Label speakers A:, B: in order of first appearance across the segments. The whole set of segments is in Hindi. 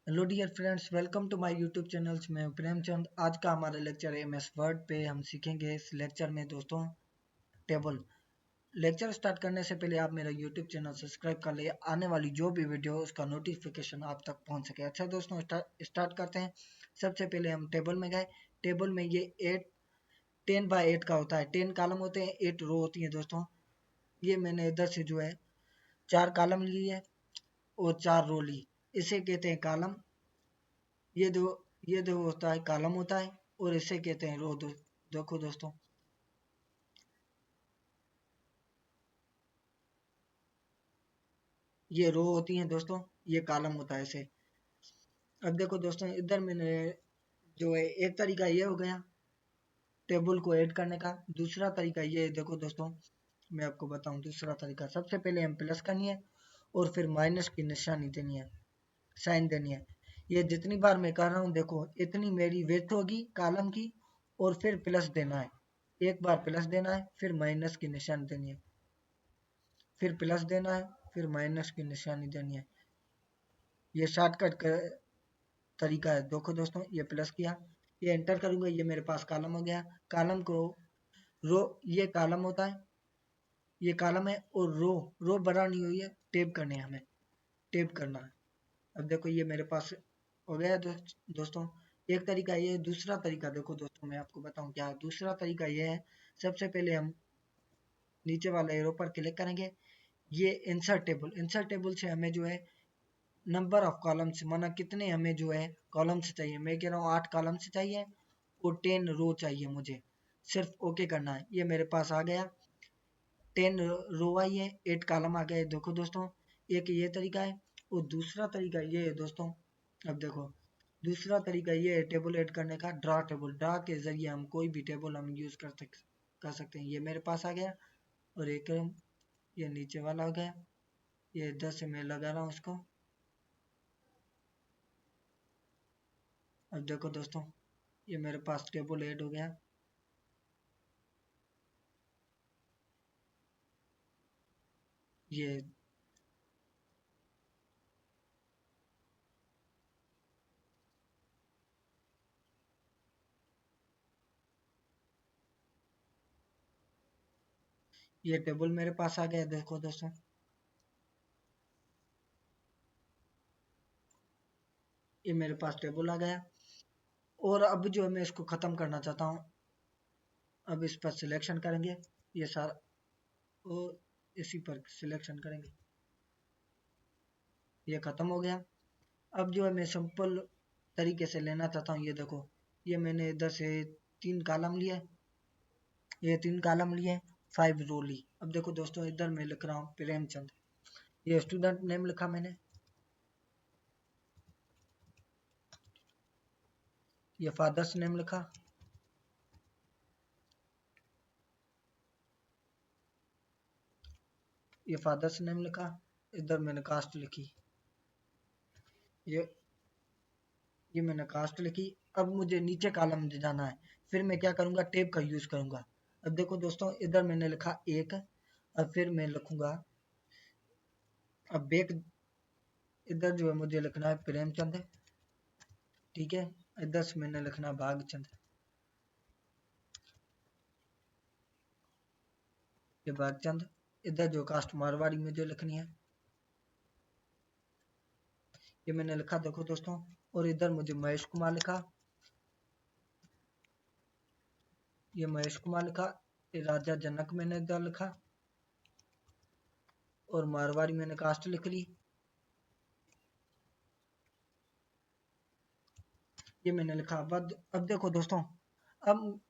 A: Hello dear friends, welcome to my YouTube channels. मैं हूं प्रेमचंद। आज का हमारा लेक्चर है एमएस वर्ड पे। हम सीखेंगे इस लेक्चर में दोस्तों टेबल। लेक्चर स्टार्ट करने से पहले आप मेरा यूट्यूब चैनल सब्सक्राइब कर ले, आने वाली जो भी वीडियो हो उसका नोटिफिकेशन आप तक पहुंच सके। अच्छा दोस्तों, स्टार्ट करते हैं। सबसे पहले हम टेबल में गए। टेबल में ये 10 बाय 8 का होता है। 10 कॉलम होते हैं, 8 रो होती है दोस्तों। ये मैंने इधर से जो है 4 कॉलम लिए और 4 रो ली, इसे कहते हैं कॉलम। ये दो ये दो होता है कॉलम होता है, और इसे कहते हैं रो। देखो दोस्तों, ये रो होती हैं दोस्तों, ये कॉलम होता है इसे। अब देखो दोस्तों, इधर मैंने जो है एक तरीका ये हो गया टेबल को ऐड करने का। दूसरा तरीका ये है, देखो दोस्तों मैं आपको बताऊं दूसरा तरीका। सबसे पहले हम प्लस करनी है और फिर माइनस की निशानी देनी है, साइन देनी है। ये जितनी बार मैं कर रहा हूँ देखो, इतनी मेरी विड्थ होगी कॉलम की, और फिर प्लस देना है। एक बार प्लस देना है, फिर माइनस की निशानी देनी है, फिर प्लस देना है, फिर माइनस की निशानी देनी है। ये शॉर्टकट का तरीका है। देखो दोस्तों, ये प्लस किया, ये एंटर करूंगा, ये मेरे पास कॉलम हो गया। कॉलम को रो, ये कॉलम होता है, ये कॉलम है, और रो रो बड़ा नहीं हुई है, टेप करने हैं हमें, टेप करना है। अब देखो ये मेरे पास हो गया दोस्तों। एक तरीका ये है। दूसरा तरीका देखो दोस्तों, मैं आपको बताऊं क्या है। दूसरा तरीका ये है, सबसे पहले हम नीचे वाले एरो पर क्लिक करेंगे। ये इंसर्ट टेबल, इंसर्ट टेबल से हमें जो है नंबर ऑफ कॉलम्स, माना कितने हमें जो है कॉलम्स चाहिए। मैं कह रहा हूँ 8 कॉलम्स चाहिए और 10 रो चाहिए मुझे। सिर्फ ओके करना है। ये मेरे पास आ गया, 10 रो आई है, 8 कॉलम आ गए। देखो दोस्तों, एक ये तरीका है। और दूसरा तरीका ये है दोस्तों, अब देखो दूसरा तरीका ये है टेबल ऐड करने का, ड्रा टेबल। ड्रा के जरिए हम कोई भी टेबल हम यूज कर सकते हैं। ये मेरे पास आ गया, और एक ये नीचे वाला हो गया। ये इधर से मैं लगा रहा हूँ इसको। अब देखो दोस्तों, ये मेरे पास टेबल ऐड हो गया। ये ये टेबल मेरे पास आ गया। देखो दोस्तों, ये मेरे पास टेबल आ गया। और अब जो है मैं इसको खत्म करना चाहता हूँ। अब इस पर सिलेक्शन करेंगे, ये सारा, और इसी पर सिलेक्शन करेंगे। ये खत्म हो गया। अब जो है मैं सिंपल तरीके से लेना चाहता हूँ। ये देखो, ये मैंने इधर से 3 कॉलम लिए, ये 3 कॉलम लिए, 5 रो ली। अब देखो दोस्तों, इधर मैं लिख रहा हूँ प्रेमचंद। ये स्टूडेंट नेम लिखा मैंने, ये फादर्स नेम लिखा, ये फादर्स नेम लिखा। इधर मैंने कास्ट लिखी, ये ये मैंने कास्ट लिखी। अब मुझे नीचे कॉलम में जाना है, फिर मैं क्या करूंगा, टेप का यूज करूंगा। अब देखो दोस्तों, इधर मैंने लिखा 1। अब फिर मैं लिखूंगा, अब बैक, इधर जो है मुझे लिखना है प्रेमचंद है, ठीक है। इधर से मैंने लिखना है भागचंद, ये भागचंद। इधर जो कास्ट मारवाड़ी में जो लिखनी है, ये मैंने लिखा देखो दोस्तों। और इधर मुझे महेश कुमार लिखा, ये महेश कुमार लिखा। ये राजा जनक मैंने इधर लिखा, और मारवाड़ी मैंने कास्ट लिख ली, ये मैंने लिखा। अब देखो दोस्तों, अब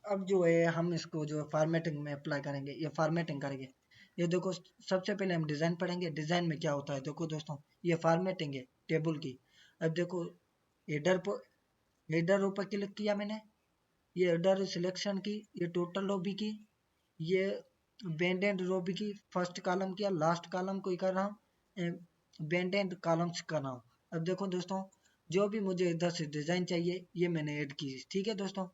A: अब जो है हम इसको जो फॉर्मेटिंग में अप्लाई करेंगे, ये फॉर्मेटिंग करेंगे। ये देखो, सबसे पहले हम डिजाइन पढ़ेंगे। डिजाइन में क्या होता है देखो दोस्तों, ये फॉर्मेटिंग है टेबल की। अब देखो, हेडर पर, हेडर ऊपर क्लिक किया मैंने, ये हेडर सिलेक्शन की, ये टोटल रो भी की, ये बेंडेड रो भी की। फर्स्ट कॉलम किया, लास्ट कॉलम को ही कर रहा हूँ, बेंडेड कॉलम्स कर रहा हूँ। अब देखो दोस्तों, जो भी मुझे इधर से डिजाइन चाहिए ये मैंने ऐड की, ठीक है दोस्तों।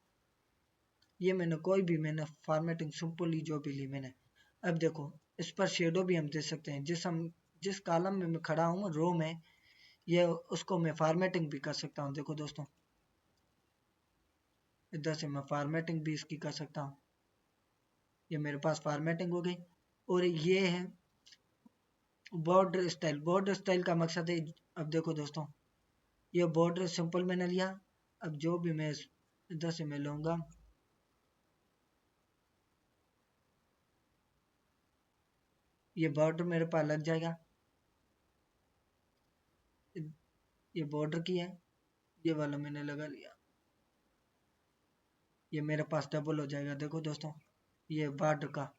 A: ये मैंने कोई भी मैंने फॉर्मेटिंग सिंपल ही जो भी ली मैंने। अब देखो, इस पर शेडो भी हम दे सकते हैं। जिस कॉलम में मैं खड़ा हूँ रो में, ये उसको मैं फॉर्मेटिंग भी कर सकता हूँ। देखो दोस्तों, इधर से मैं फॉर्मेटिंग भी इसकी कर सकता हूँ। ये मेरे पास फॉर्मेटिंग हो गई। और ये है बॉर्डर स्टाइल। बॉर्डर स्टाइल का मकसद है, अब देखो दोस्तों, ये बॉर्डर सिंपल मैंने लिया। अब जो भी मैं इधर से मैं लूंगा, ये बॉर्डर मेरे पास लग जाएगा। ये बॉर्डर की है, ये वाला मैंने लगा लिया, ये मेरे पास डबल हो जाएगा। देखो दोस्तों, ये बॉर्डर का,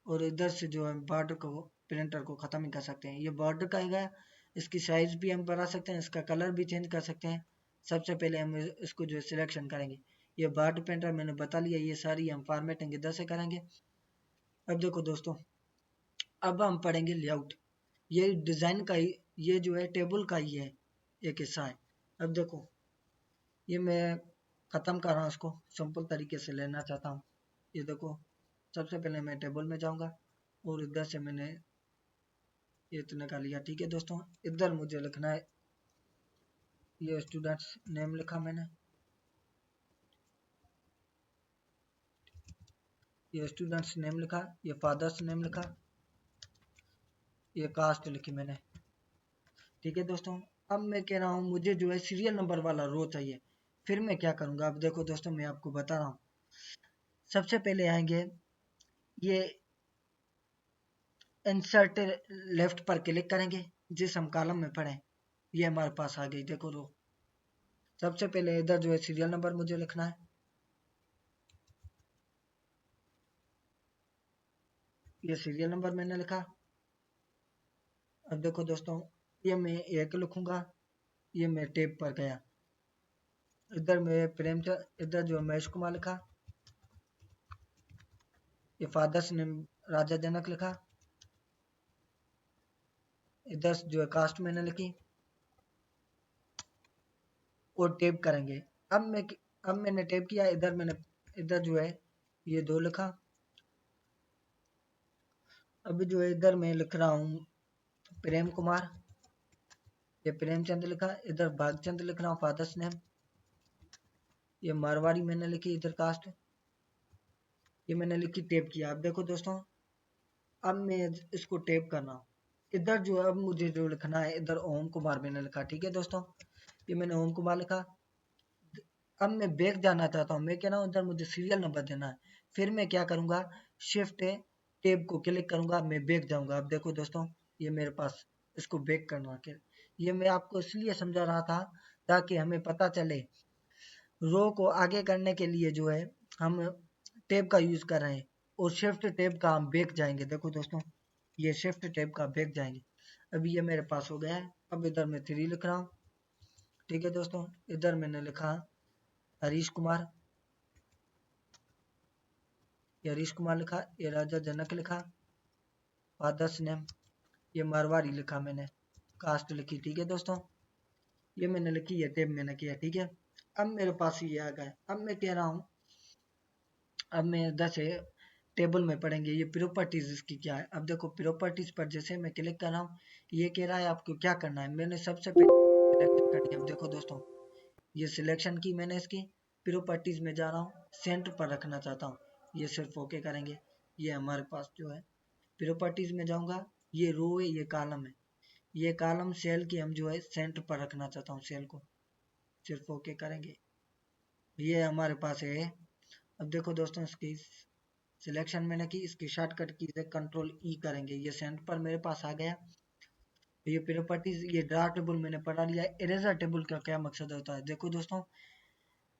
A: और इधर से जो है बॉर्डर को, प्रिंटर को ख़त्म ही कर सकते हैं। ये बॉर्डर का ही गया। इसकी साइज भी हम बढ़ा सकते हैं, इसका कलर भी चेंज कर सकते हैं। सबसे पहले हम इसको जो है सिलेक्शन करेंगे। ये बॉर्डर प्रिंटर मैंने बता लिया, ये सारी हम फॉर्मेटिंग इधर से करेंगे। अब देखो दोस्तों, अब हम पढ़ेंगे लेआउट। ये डिज़ाइन का ही, ये जो है टेबल का ही है, एक हिस्सा है। अब देखो, ये मैं ख़त्म कर रहा हूँ, इसको सिंपल तरीके से लेना चाहता हूँ। ये देखो, सबसे पहले मैं टेबल में जाऊँगा और इधर से मैंने ये इतने का लिया। ठीक है दोस्तों, इधर मुझे लिखना है, ये स्टूडेंट्स नेम लिखा मैंने, ये स्टूडेंट्स नेम लिखा, ये फादर्स नेम लिखा, ये कास्ट लिखी मैंने। ठीक है दोस्तों, अब मैं कह रहा हूँ मुझे जो है सीरियल नंबर वाला रो चाहिए। फिर मैं क्या करूँगा, अब देखो दोस्तों, मैं आपको बता रहा हूँ। सबसे पहले आएंगे, ये इंसर्ट लेफ्ट पर क्लिक करेंगे, जिस हम कॉलम में पढ़ें, ये हमारे पास आ गई। देखो रो, सबसे पहले इधर जो है सीरियल नंबर मुझे लिखना है। ये सीरियल नंबर मैंने लिखा। अब देखो दोस्तों, ये मैं एक लिखूंगा, ये मैं टेप पर गया। इधर मैं प्रेमचंद, इधर जो महेश कुमार लिखा, ये फादर्स नेम राजा जनक लिखा। इधर जो है कास्ट मैंने लिखी और टेप करेंगे। अब मैंने टेप किया, इधर मैंने, इधर जो है ये दो लिखा। अभी जो है इधर मैं लिख रहा हूँ प्रेम कुमार, ये प्रेमचंद लिखा। इधर भागचंद लिख रहा हूँ फादर्स नेम, ये मारवाड़ी मैंने लिखी। इधर कास्ट ये मैंने लिखी, टेप किया। अब देखो दोस्तों, अब मैं इसको टेप करना हूँ। इधर जो है अब मुझे जो लिखना है, इधर ओम कुमार मैंने लिखा। ठीक है दोस्तों, ये मैंने ओम कुमार लिखा। अब मैं बैक जाना चाहता हूँ, मैं कह रहा हूँ इधर मुझे सीरियल नंबर देना है। फिर मैं क्या करूँगा, शिफ्ट टेब को क्लिक करूँगा, मैं बैक जाऊँगा। अब देखो दोस्तों, ये मेरे पास, इसको बैक करना के, ये मैं आपको इसलिए समझा रहा था ताकि हमें पता चले रो को आगे करने के लिए जो है हम टेब का यूज़ कर रहे हैं, और शिफ्ट टेब का हम बैक जाएंगे। देखो दोस्तों, ये शिफ्ट टेब का बैक जाएंगे। अभी ये मेरे पास हो गया है। अब इधर मैं 3 लिख रहा हूँ। ठीक है दोस्तों, इधर मैंने लिखा हरीश कुमार, ये हरीश कुमार लिखा। ये राजा जनक लिखा, फादर्स नेम, ये मारवाड़ी लिखा मैंने, कास्ट लिखी। ठीक है दोस्तों, ये मैंने लिखी, ये टेब मैंने किया। ठीक है, अब मेरे पास ये आ गया। अब मैं कह रहा हूँ, अब मैं इधर से टेबल में पढ़ेंगे ये प्रॉपर्टीज इसकी क्या है। अब देखो, प्रॉपर्टीज पर जैसे मैं क्लिक कर रहा हूँ, ये कह रहा है आपको क्या करना है। मैंने सबसे पहले सिलेक्शन करनी है। अब देखो दोस्तों, ये सिलेक्शन की मैंने इसकी, प्रॉपर्टीज में जा रहा हूँ, सेंटर पर रखना चाहता हूँ, ये सिर्फ ओके करेंगे। ये हमारे पास जो है प्रॉपर्टीज में जाऊंगा, ये रो है, ये कॉलम है, ये कॉलम सेल की हम जो है सेंटर पर रखना चाहता हूँ, सेल को सिर्फ ओके करेंगे। ये हमारे पास है। अब देखो दोस्तों, इसकी सिलेक्शन मैंने की, इसकी शॉर्टकट की से कंट्रोल ई करेंगे, ये सेंटर पर मेरे पास आ गया। ये प्रॉपर्टीज, ये ड्रा टेबल मैंने पढ़ा लिया। इरेजर टेबल का क्या मकसद होता है, देखो दोस्तों,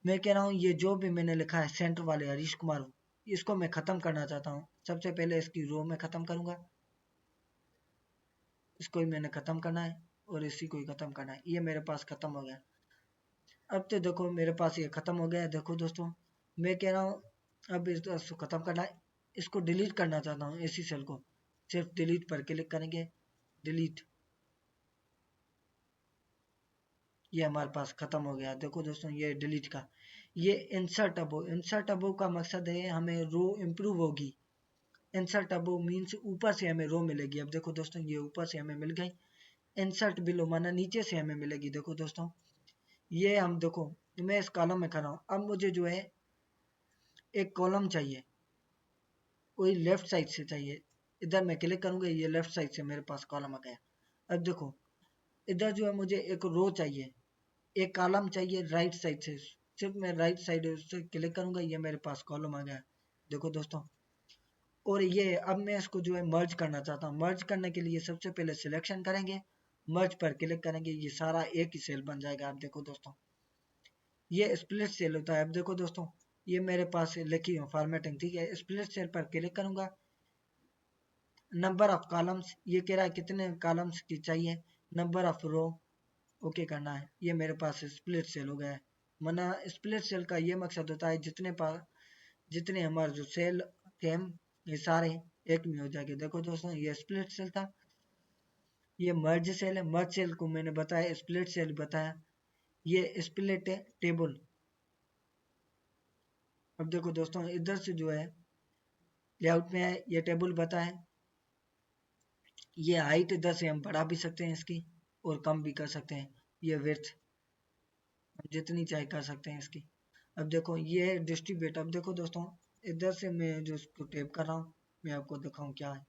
A: मैं कह रहा हूँ ये जो भी मैंने लिखा है सेंटर वाले हरीश कुमार, इसको मैं खत्म करना चाहता हूँ। सबसे पहले इसकी रो में खत्म करूंगा, इसको ही मैंने खत्म करना है और इसी को ही खत्म करना है। ये मेरे पास खत्म हो गया। अब तो देखो मेरे पास ये खत्म हो गया है। देखो दोस्तों, मैं कह रहा हूँ अब इसको खत्म करना है, इसको डिलीट करना चाहता हूँ। इसी सेल को सिर्फ डिलीट पर क्लिक करेंगे, डिलीट, ये हमारे पास खत्म हो गया। देखो दोस्तों, ये डिलीट का, ये इंसर्ट अबो, इंसर्ट अबो का मकसद है हमें रो इम्प्रूव होगी। इंसर्ट अबो मीन्स ऊपर से हमें रो मिलेगी। अब देखो दोस्तों, ये ऊपर से हमें मिल गई। इंसर्ट बिलो माना नीचे से हमें मिलेगी। देखो दोस्तों ये हम देखो मैं इस कॉलम में खड़ा हूँ, अब मुझे जो है एक कॉलम चाहिए, कोई लेफ्ट साइड से चाहिए। इधर मैं क्लिक करूंगा, ये लेफ्ट साइड से मेरे पास कॉलम आ गया। अब देखो इधर जो है मुझे एक रो चाहिए, एक कॉलम चाहिए राइट साइड से, सिर्फ मैं राइट साइड से क्लिक करूंगा, ये मेरे पास कॉलम आ गया। देखो दोस्तों और ये अब मैं इसको जो है मर्ज करना चाहता हूँ। मर्ज करने के लिए सबसे पहले सिलेक्शन करेंगे, मर्ज पर क्लिक करेंगे, ये सारा एक ही सेल बन जाएगा। आप देखो दोस्तों ये स्प्लिट सेल होता है। अब देखो दोस्तों ये मेरे पास लिखी हो फॉर्मेटिंग, ठीक है। स्प्लिट सेल पर क्लिक करूंगा, नंबर ऑफ कॉलम्स ये कह रहा है कितने कॉलम्स की चाहिए, नंबर ऑफ रो ओके करना है। ये मेरे पास स्प्लिट सेल हो गया है। मना स्प्लिट सेल का ये मकसद होता है जितने हमारे जो सेल थे ये सारे एक में हो जाएंगे। देखो दोस्तों ये स्प्लिट सेल था, ये मर्ज सेल है। मर्ज सेल को मैंने बताया, स्प्लिट सेल बताया, ये स्प्लिट टेबल। अब देखो दोस्तों इधर से जो है लेआउट में है, ये टेबल बताए, ये हाइट इधर से हम बढ़ा भी सकते हैं इसकी और कम भी कर सकते हैं। ये विड्थ जितनी चाहे कर सकते हैं इसकी। अब देखो ये डिस्ट्रीब्यूट। अब देखो दोस्तों इधर से मैं जो इसको टैप कर रहा हूँ, मैं आपको दिखाऊं क्या है।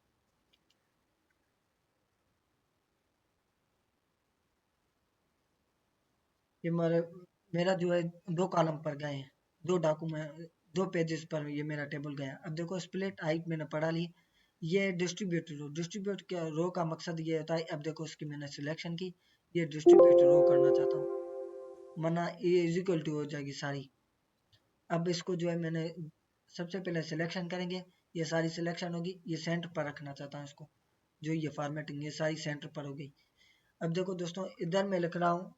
A: ये मेरा जो है दो कॉलम पर गए हैं, दो डॉक्यूमेंट, दो पेजेस पर ये मेरा टेबल गया। अब देखो स्प्लिट हाइट मैंने पढ़ा ली। ये डिस्ट्रीब्यूट रो, डिस्ट्रीब्यूट के रो का मकसद ये होता है। अब देखो इसकी मैंने सिलेक्शन की, ये डिस्ट्रीब्यूट रो करना चाहता हूँ, वरना ये इज इक्वल टू हो जाएगी सारी। अब इसको जो है मैंने सबसे पहले सिलेक्शन करेंगे, ये सारी सिलेक्शन होगी, ये सेंटर पर रखना चाहता हूँ इसको, जो ये फॉर्मेटिंग ये सारी सेंटर पर हो गई। अब देखो दोस्तों इधर मैं लिख रहा हूँ,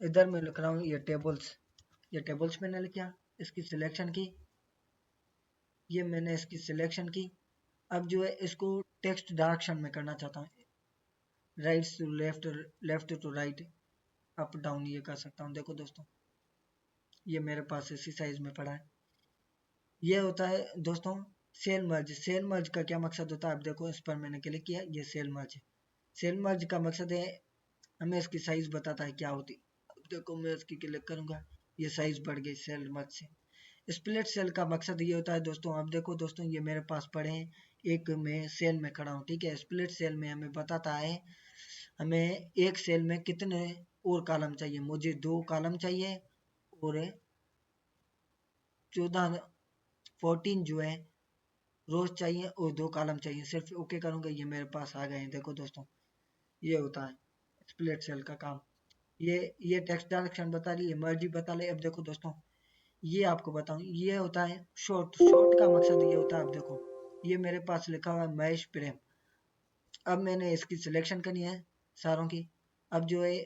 A: इधर मैं लिख रहा हूँ ये टेबल्स, ये टेबल्स मैंने लिखा, इसकी सिलेक्शन की, ये मैंने इसकी सिलेक्शन की। अब जो है इसको टेक्स्ट डायरेक्शन में करना चाहता हूँ, right to left, left to right, up down ये कर सकता हूँ। देखो दोस्तों ये मेरे पास इसी साइज में पड़ा है। ये होता है दोस्तों सेल मर्ज। सेल मर्ज का क्या मकसद होता है, अब देखो इस पर मैंने क्लिक किया, ये सेल मर्ज है। सेल मर्ज का मकसद है हमें इसकी साइज बताता है क्या होती। अब देखो मैं इसकी क्लिक करूंगा, ये साइज बढ़ गई सेल मर्ज से। स्प्लिट सेल का मकसद ये होता है दोस्तों, अब देखो दोस्तों ये मेरे पास पड़े हैं, एक मैं सेल में खड़ा हूँ, ठीक है। स्प्लिट सेल में हमें बताता है हमें एक सेल में कितने और कॉलम चाहिए। मुझे दो कॉलम चाहिए और 14 14 जो है रोज चाहिए और दो कॉलम चाहिए। सिर्फ ओके करूंगा, ये मेरे पास आ गए हैं। देखो दोस्तों ये होता है स्प्लिट सेल का काम। ये टेक्स्ट डायरेक्शन बता रही है, मर्जी बता ले। अब देखो दोस्तों ये आपको बताऊं, ये होता है शॉर्ट। शॉर्ट का मकसद ये होता है, अब देखो ये मेरे पास लिखा हुआ है महेश प्रेम। अब मैंने इसकी सिलेक्शन करनी है सारों की। अब जो है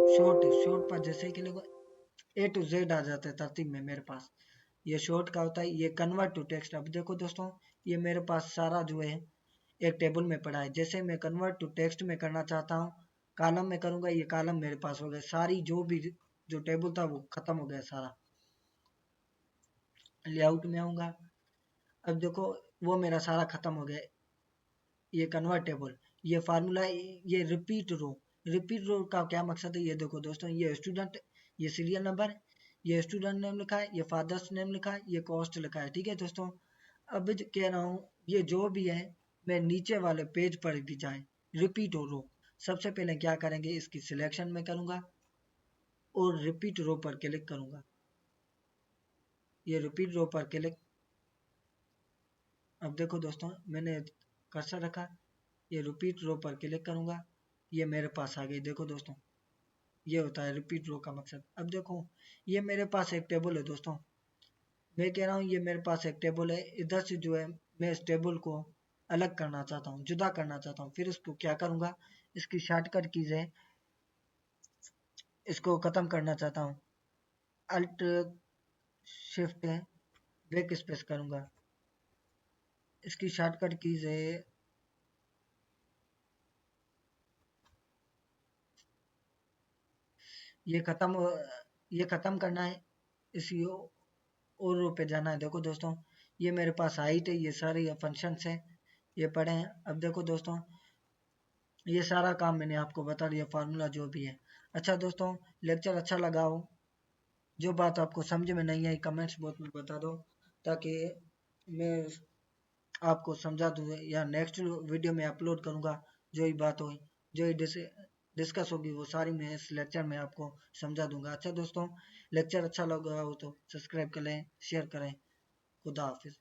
A: शॉर्ट, शॉर्ट पर जैसे कि लोग ए टू जेड आ जाता है तरतीब में मेरे पास। ये शॉर्ट का होता है, ये कन्वर्ट टू टेक्स्ट। अब देखो दोस्तों ये मेरे पास सारा जो है एक टेबल में पड़ा है, जैसे मैं कन्वर्ट टू टेक्स्ट में करना चाहता हूँ, कॉलम में करूंगा, ये कॉलम मेरे पास हो गए। सारी जो भी जो टेबल था वो खत्म हो गया सारा। लेआउट में आऊंगा, अब देखो वो मेरा सारा खत्म हो गया। ये कन्वर्ट टेबल, ये फार्मूला, ये रिपीट रो। रिपीट रो का क्या मकसद है, ये देखो दोस्तों ये स्टूडेंट, ये सीरियल नंबर, ये स्टूडेंट नेम लिखा है, ये फादर्स नेम लिखा है, ये कॉस्ट लिखा है, ठीक है दोस्तों। अब कह रहा हूँ ये जो भी है मैं नीचे वाले पेज पर भी जाए, रिपीट रो। सबसे पहले क्या करेंगे, इसकी सिलेक्शन में करूंगा और रिपीट रो पर क्लिक करूंगा। ये रिपीट रो पर क्लिक, अब देखो दोस्तों मैंने कर्सर रखा, ये रिपीट रो पर क्लिक करूंगा, ये मेरे पास आ गई। देखो दोस्तों ये होता है रिपीट रो का मकसद। अब देखो ये मेरे पास एक टेबल है दोस्तों, मैं कह रहा हूँ ये मेरे पास एक टेबल है, इधर से जो है मैं इस टेबल को अलग करना चाहता हूँ, जुदा करना चाहता हूँ। फिर इसको क्या करूंगा, इसकी शॉर्टकट कीज है, इसको खत्म करना चाहता हूँ, अल्ट शिफ्ट है, बैक स्पेस करूंगा। इसकी शॉर्टकट कीज है, ये खत्म, ये खत्म करना है, इसी और रो पे जाना है। देखो दोस्तों ये मेरे पास हाइट है, ये सारे फंक्शंस है, ये पढ़े हैं। अब देखो दोस्तों ये सारा काम मैंने आपको बता दिया, फार्मूला जो भी है। अच्छा दोस्तों, लेक्चर अच्छा लगा हो, जो बात आपको समझ में नहीं आई कमेंट्स बॉक्स में बता दो, ताकि मैं आपको समझा दूँ या नेक्स्ट वीडियो में अपलोड करूँगा। जो ही बात होगी, जो ही डिस्कस होगी, वो सारी मैं इस लेक्चर में आपको समझा दूंगा। अच्छा दोस्तों, लेक्चर अच्छा लगा हो तो सब्सक्राइब करें, शेयर करें। खुदा हाफिज।